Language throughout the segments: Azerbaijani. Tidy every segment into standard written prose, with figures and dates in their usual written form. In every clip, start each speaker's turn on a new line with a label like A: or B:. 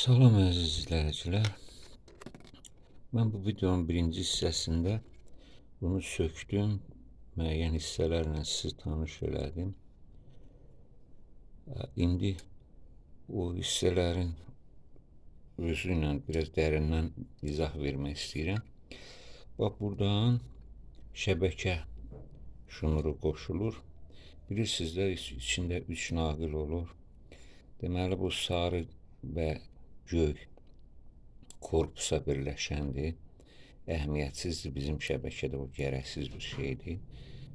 A: Salam əziz izləyicilər. Mən bu videonun birinci hissəsində bunu söktüm, müəyyən hissələrlə sizi tanış elədim. İndi o hissələrin özü ilə biraz dərindən izah vermək istəyirəm. Bax, buradan şəbəkə şnuru qoşulur. Bilirsiniz də, içində 3 naqil olur. Deməli, bu sarı və göy korpusa birləşəndir. Əhəmiyyətsizdir bizim şəbəkədə, o gərəksiz bir şeydir.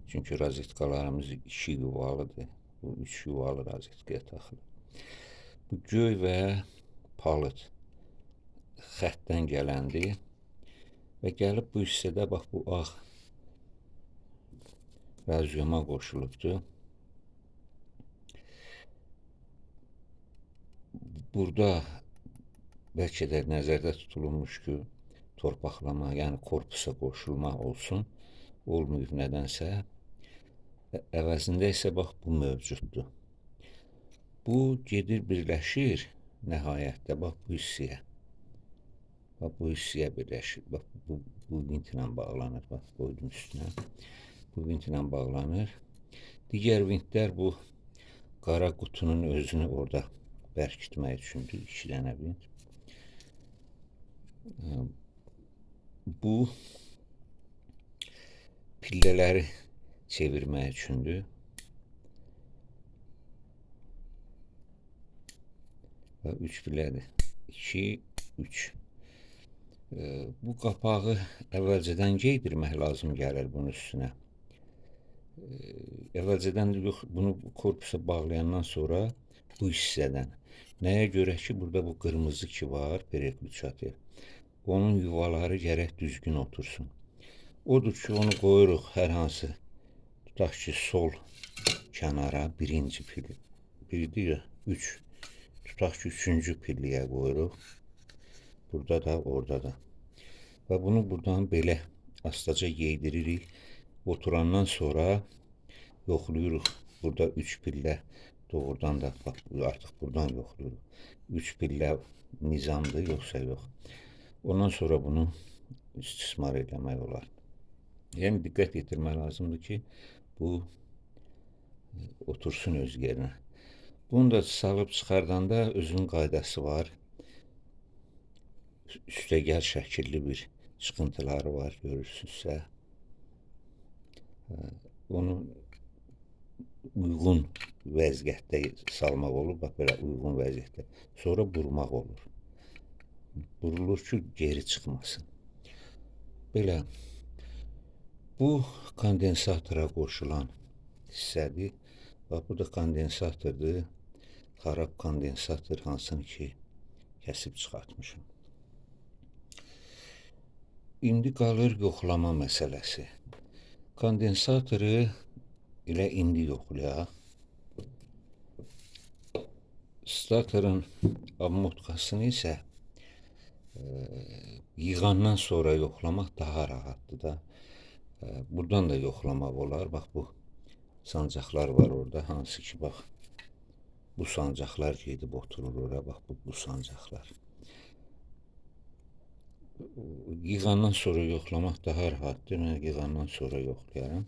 A: Çünki rozetkalarımız 2 yuvalıdır. Bu 3 yuvalı rozetkaya taxılır. Bu göy və palıd xəttdən gələndir və gəlib bu hissədə bax, bu ağ razyoma qoşulubdur. Burada bəlkə də nəzərdə tutulmuş ki, torpaqlama, yəni korpusa qoşulma olsun, olmayıb nədənsə. Əvəzində isə bax, bu mövcuddur. Bu gedir, birləşir nəhayətdə, bax, bu hissəyə. Bax, bu hissəyə birləşir. Bax, bu vintlə bağlanır. Bax, qoydum üstünə. Bu vintlə bağlanır. Digər vintlər bu qara qutunun özünü orada bərkitmək üçündür. 2 dənə vint. Bu pillələri çevirmək üçündür. Və 3 pillədir. 2, 3. Bu qapağı əvvəlcədən geydirmək lazım gəlir bunun üstünə. Əvvəlcədən yox, bunu korpusa bağlayandan sonra bu hissədən. Nəyə görə ki, burada bu qırmızı ki var, pereklüçativ. Onun yuvaları gərək düzgün otursun. Odur ki, onu qoyuruq hər hansı, tutaq ki, sol kənara birinci pil. Birdir ya, 3. Tutaq ki, 3-cü pilliyə qoyuruq. Burada da, orada da. Və bunu buradan belə astaca yeydiririk. Oturandan sonra yoxluyuruq. Burada 3 pillə doğrudan da, bax, artıq buradan yoxluyuruq. 3 pillə nizamdır, yoxsa yox. Ondan sonra bunu istismar eləmək olar. Yəni, diqqət yetirmək lazımdır ki, bu otursun öz yerinə. Bunu da salıb çıxardanda özünün qaydası var. Üstəgəl şəkilli bir çıxıntıları var, görürsünüzsə. Onu uyğun vəziyyətdə salmaq olur, bax, belə uyğun vəziyyətdə. Sonra burmaq olur. Burulur ki, geri çıxmasın. Belə. Bu kondensatora qoşulan hissədir. Bax, bu da kondensatordur. Xarab kondensator, hansını ki, kəsib çıxartmışım. İndi qalır yoxlama məsələsi. Kondensatoru elə indi yoxlayaq. Statorun obmotkasını isə yığandan sonra yoxlamaq daha rahatdır da. Buradan da yoxlamaq olar. Bax, bu sancaqlar var orada, hansı ki, bax, bu sancaqlar gedib oturur oraya, bax, bu sancaqlar. Yığandan sonra yoxlamaq daha rahatdır. Mən yığandan sonra yoxlayaram.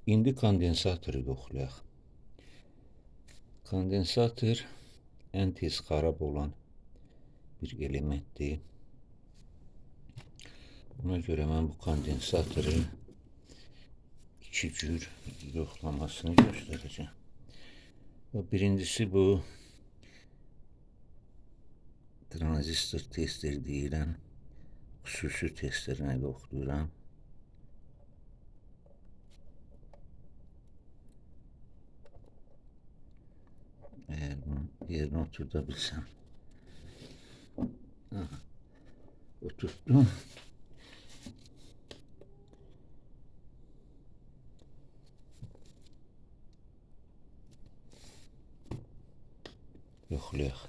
A: İndi kondensatoru yoxlayaq. Kondensator ən tez xarab olan bir elementdir. Buna görə mən bu kondensatoru 2 cür yoxlamasını göstərəcəm. Birincisi bu tranzistor tester deyilən xüsusi testerinə yoxlayıram. Əgər bunu yerinə oturda bilsəm. Oturtdum. Yoxlayaq.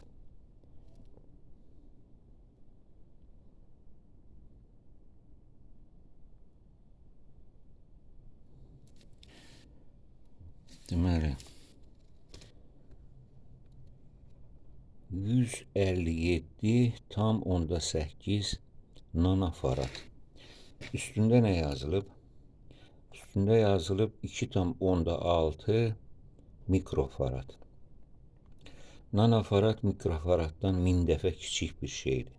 A: Deməli, 157,8 nanofarad. Üstündə nə yazılıb? Üstündə yazılıb 2,6 mikrofarad. Nanofarad mikrofaraddan 1000 dəfə kiçik bir şeydir.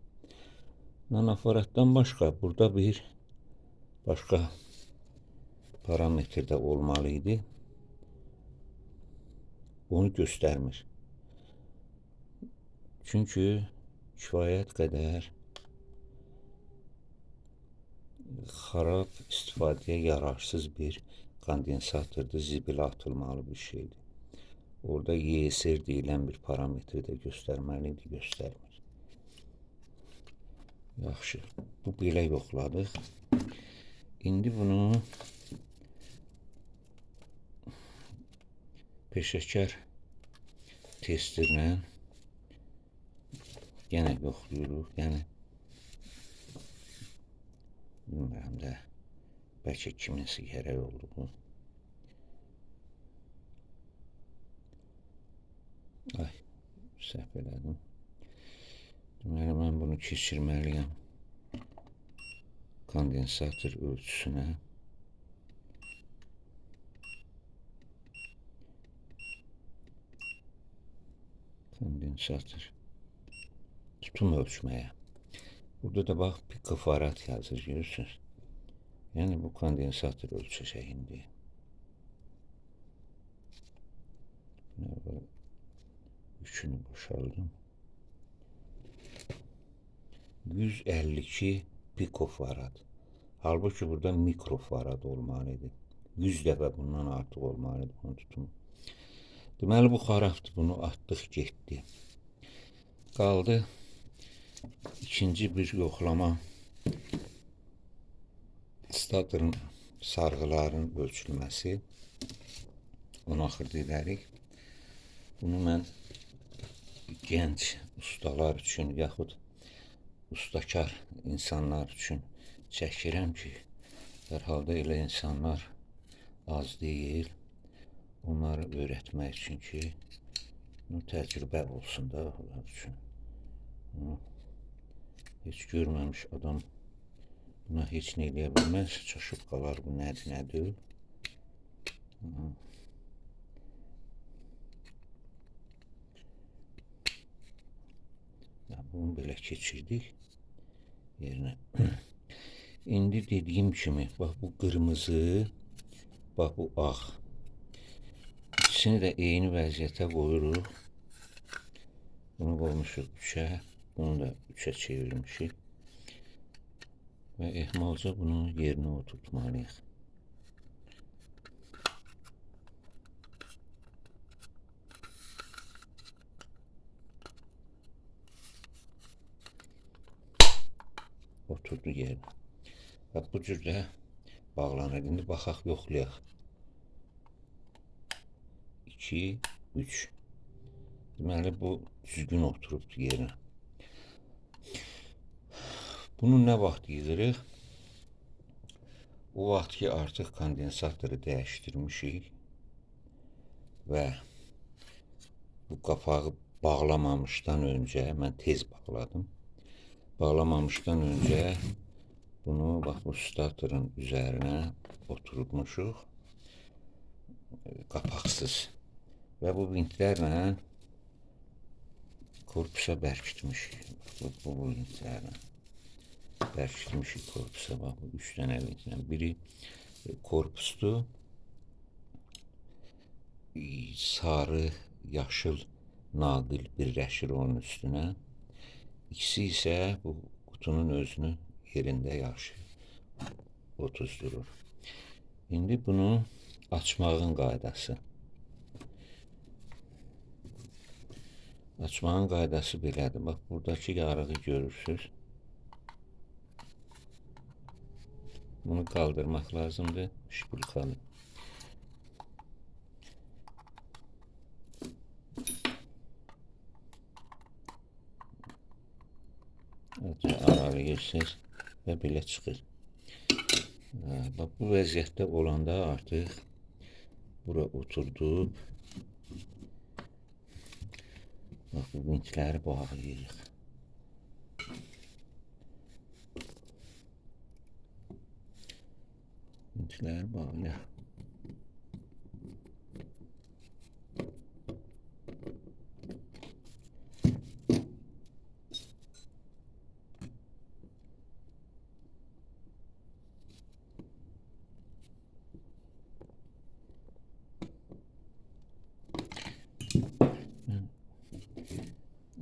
A: Nanofaraddan başqa burada bir başqa parametr də olmalı idi. Onu göstərmir. Çünki kifayət qədər xarab, istifadəyə yararsız bir kondensatordur, zibilə atılmalı bir şeydir. Orada YSR deyilən bir parametri də göstərməli idi, göstərmir. Yaxşı, bu belə yoxladıq. İndi bunu peşəkar testerlə yenə yoxlayırıq. Yəni bilmirəm də, bəlkə kiminsə gərək oldu bu. Ay, səhv elədim. Deməli, mən bunu keçirməliyəm kondensator ölçüsünə. Kondensator tutum ölçməyə. Burada da bax, pikofarad yazır, görürsünüz. Yəni, bu kondensator ölçəcək indi. Üçünü boşaldım. 152 pikofarad. Halbuki burada mikrofarad olmalıdır. 100 dəfə bundan artıq olmalıdır bunun tutumu. Deməli, bu xarabdır. Bunu atdıq, getdi. Qaldı ikinci bir yoxlama. Statorun sarğılarının ölçülməsi. Onu axırda edərik. Bunu mən gənc ustalar üçün, yaxud ustakar insanlar üçün çəkirəm ki, hər halda elə insanlar az deyil. Onları öyrətmək üçün ki, təcrübə olsun da onlar üçün. Heç görməmiş adam buna heç nə eləyə bilməz. Çaşıb qalar, bu nədir, nədir? Bunu belə keçirdik yerinə. İndi dediyim kimi, bax bu qırmızı, bax bu ağ. İkisini də eyni vəziyyətə qoyuruq. Bunu qoymuşuq 3-ə, bunu da 3-ə çevirmişik. Və ehmalca bunu yerinə oturtmalıyıq. Oturdu yerinə. Və bu cür də bağlanır. İndi baxaq, yoxlayaq. 2, 3. Deməli, bu düzgün oturubdur yerinə. Bunu nə vaxt yığırıq? O vaxt ki, artıq kondensatoru dəyişdirmişik və bu qapağı bağlamamışdan öncə, mən tez bağladım. Bağlamamışdan öncə bunu bax bu statorun üzərinə oturtmuşuq, qapaqsız. Və bu vintlərlə korpusa bərkitmişik. Bu vintlərlə bərkitmişik korpusa. Bax, bu 3 dənə vintlə. Biri korpusdur. Sarı, yaşıl naqil birləşir onun üstünə. İkisi isə bu qutunun özünü yerində yaxşı otuzdurur. İndi bunu açmağın qaydası. Açmağın qaydası belədir. Bax, buradakı yarığı görürsünüz. Bunu qaldırmaq lazımdır. Şpulkalı. Aralıyırsınız və belə çıxır. Bax, bu vəziyyətdə olanda artıq bura oturdub. Bax, bu vintləri bağlayırıq. Vintləri bağlayaq.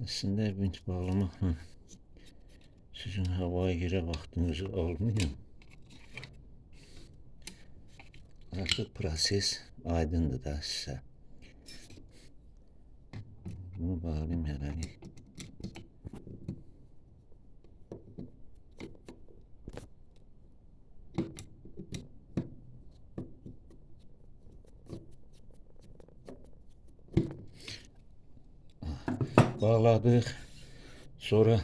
A: Əslində vint bağlamaqla sizin havaya yerə vaxtınızı almayın. Artıq proses aydındır da sizə. Bunu bağlayayım hələlik. Bağladıq. Sonra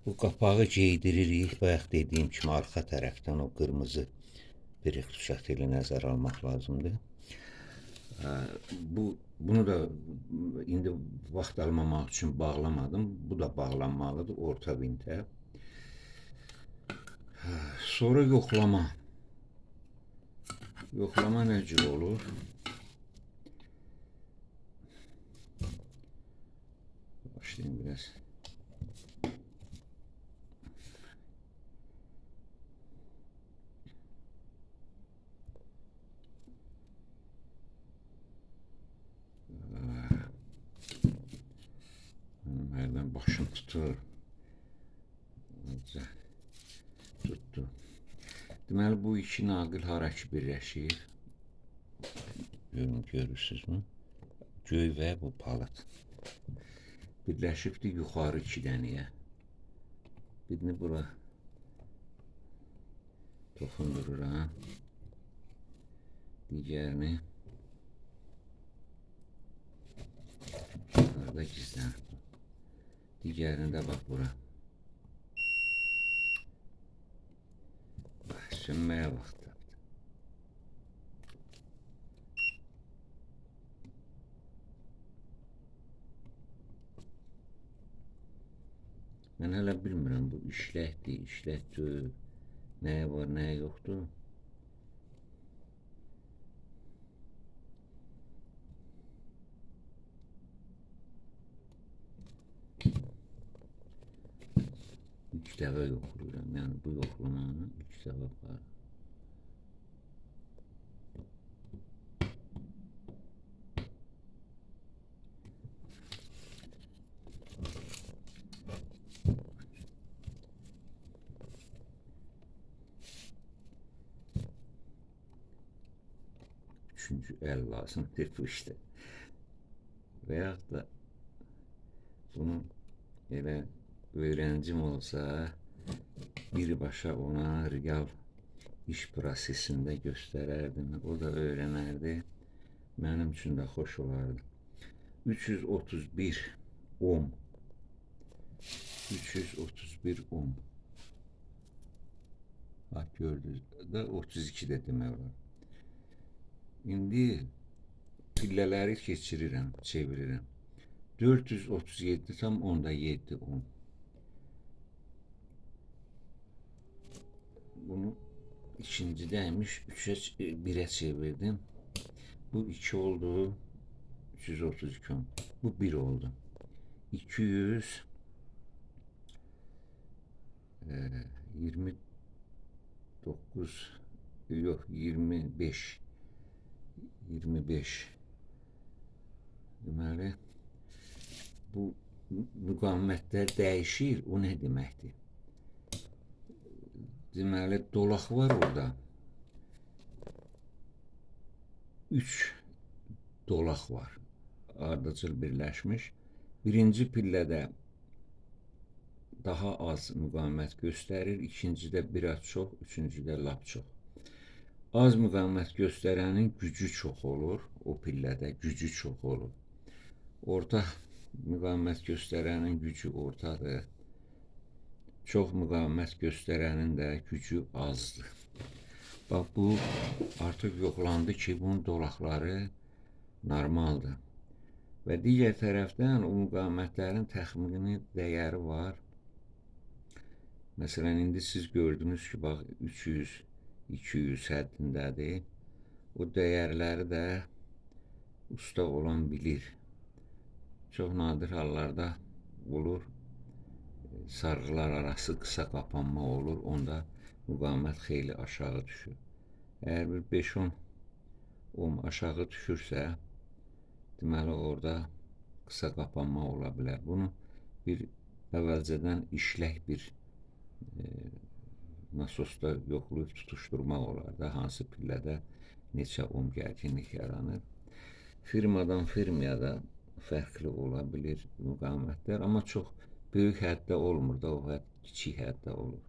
A: bu qapağı geydiririk. Bayaq dediyim kimi arxa tərəfdən o qırmızı perextuşat ilə nəzər almaq lazımdır. Bunu da indi vaxt almamaq üçün bağlamadım. Bu da bağlanmalıdır orta vintə. Sonra yoxlama. Yoxlama nə cür olur? Başlayayım biraz. Hərdən başım tutur. Tutdu. Deməli, bu iki naqil hara ki birləşir? Görürsünüzmü? Göy və bu palıd. Birləşibdir yuxarı iki dənəyə. Birini bura toxundururam. Digərini burada gizlənib. Digərini də bax bura. Sönməyə vaxt tapdı. Mən hələ bilmirəm bu işləkdir, işlək deyil. Nəyə var, nəyə yoxdur. İlk dəfə yoxlayıram. Yəni bu yoxlamanı ilk dəfə var. Üçüncü el lazımdır bu işte. Veyahut da bunu elə öğrencim olsa birbaşa ona real iş prosesində göstərərdim. O da öyrənərdi. Mənim üçün də xoş olardı. 331 ohm. 331 ohm. Bax gördünüz də 32 də demək olar. İndi pillələri keçirirəm, çevirirəm. 437 tam onda 7 ohm. Bunu ikincidəymiş 1'e çevirdim. Bu 2 oldu. 332 ohm. Bu 1 oldu. 200 29 yok 25 deməli bu müqavimətlər dəyişir. O nə deməkdir? Deməli dolaq var orada. 3 dolaq var. Ardıcıl birləşmiş. Birinci pillədə daha az müqavimət göstərir. İkincidə biraz çox, üçüncüdə lap çox. Az müqavimət göstərənin gücü çox olur. O pillədə gücü çox olur. Orta müqavimət göstərənin gücü ortadır. Çox müqavimət göstərənin də gücü azdır. Bax bu artıq yoxlandı ki, bunun dolaqları normaldır. Və digər tərəfdən o müqavimətlərin təxmini dəyəri var. Məsələn, indi siz gördünüz ki, bax 300, 200 həddindədir. O dəyərləri də usta olan bilir. Çox nadir hallarda olur, sarğılar arası qısa qapanma olur, onda müqavimət xeyli aşağı düşür. Əgər bir 5-10 ohm aşağı düşürsə, deməli orada qısa qapanma ola bilər. Bunu bir əvvəlcədən işlək bir nasosda yoxlayıb tutuşturmaq olar da, hansı pillədə neçə ohm gərginlik yaranır. Firmadan firmaya da fərqli ola bilir müqavimətlər, amma çox böyük həddə olmur da, o hədd kiçik həddə olur.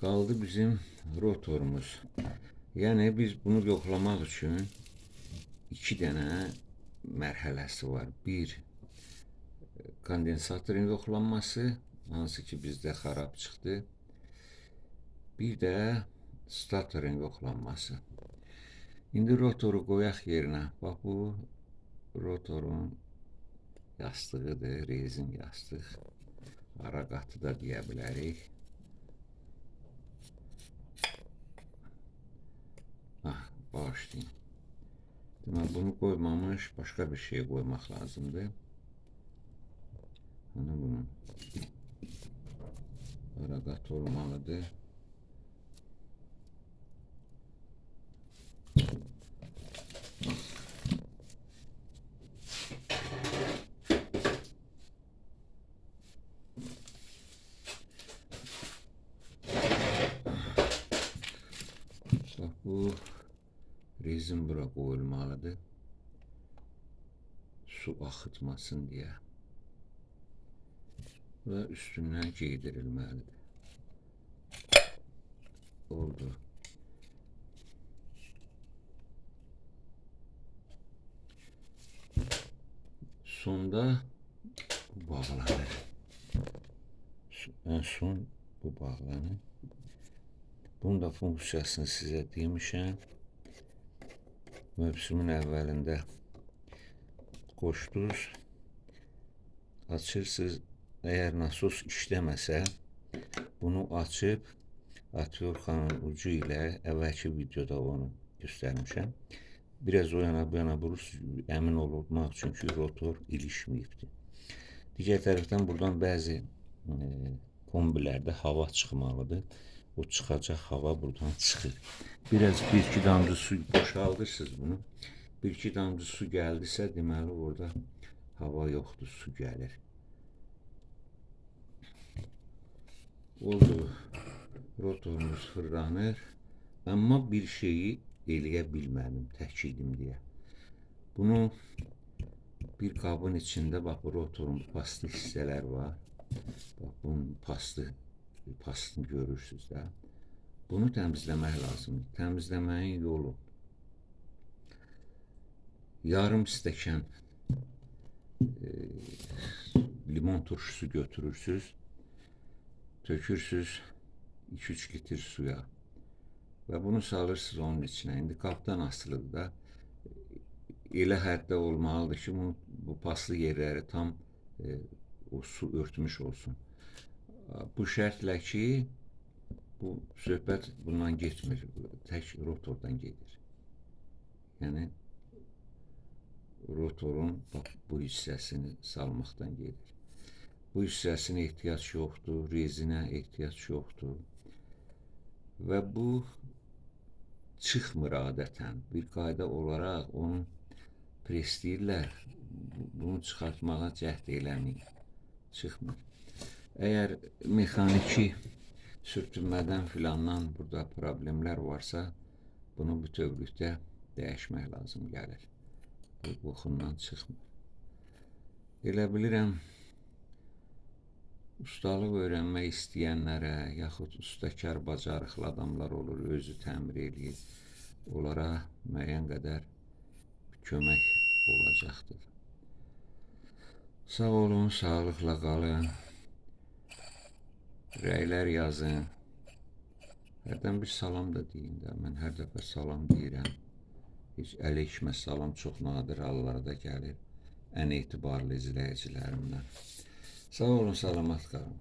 A: Qaldı bizim rotorumuz. Yəni biz bunu yoxlamaq üçün 2 dənə mərhələsi var. Bir, kondensatorun yoxlanması, hansı ki bizdə xarab çıxdı. Bir də statorun yoxlanması. İndi rotoru qoyaq yerinə. Bax, bu rotorun yastığıdır, rezin yastıq. Ara qatı da deyə bilərik. Bağışlayın. Deməli, bunu qoymamış, başqa bir şey qoymaq lazımdır. Bunun ara qatı olmalıdır. Bu rezin bura qoyulmalıdır. Su axıtmasın deyə. Və üstündən geydirilməlidir. Oldu. Sonda bu bağlanır. Ən son bu bağlanır. Bunun da funksiyasını sizə demişəm. Mövsümün əvvəlində qoşdunuz. Açırsınız. Əgər nasos işləməsə, bunu açıb atyorkanın ucu ilə əvvəlki videoda onu göstərmişəm. Biraz o yana bu yana vurursunuz, əmin olmaq üçün ki, rotor ilişməyibdir. Digər tərəfdən buradan bəzi kombilərdə hava çıxmalıdır. O çıxacaq hava buradan çıxır. Biraz bir-iki damcı su boşaldırsınız bunu. Bir-iki damcı su gəldisə, deməli orada hava yoxdur, su gəlir. Oldu. Rotorumuz fırlanır. Amma bir şeyi eləyə bilmədim, təkidim deyə. Bunu bir qabın içində, bax, bu rotorun paslı hissələr var. Bax, bunun pastını görürsünüz də. Bunu təmizləmək lazımdır. Təmizləməyin yolu. Yarım stəkan limon turşusu götürürsünüz. Tökürsünüz 2-3 litr suya. Və bunu salırsınız onun içinə. İndi qapdan asılıdır da. Elə həddə olmalıdır ki, bu paslı yerləri tam o su örtmüş olsun. Bu şərtlə ki, bu söhbət bundan getmir, tək rotordan gedir. Yəni, rotorun bu hissəsini salmaqdan gedir. Bu hissəsinə ehtiyac yoxdur, rezinə ehtiyac yoxdur. Və bu çıxmır adətən. Bir qayda olaraq onu presləyirlər, bunu çıxartmağa cəhd eləməyin. Çıxmır. Əgər mexaniki sürtünmədən filandan burada problemlər varsa, bunu bütövlükdə dəyişmək lazım gəlir. Bu qoxundan çıxmır. Elə bilirəm, ustalıq öyrənmək istəyənlərə, yaxud ustakar, bacarıqlı adamlar olur, özü təmir eləyir. Onlara müəyyən qədər kömək olacaqdır. Sağ olun, sağlıqla qalın. Rəylər yazın. Hərdən bir salam da deyin də. Mən hər dəfə salam deyirəm. Heç əleykümə salam çox nadir hallarda gəlir ən etibarlı izləyicilərimdən. Sağ olun, salamat qalın.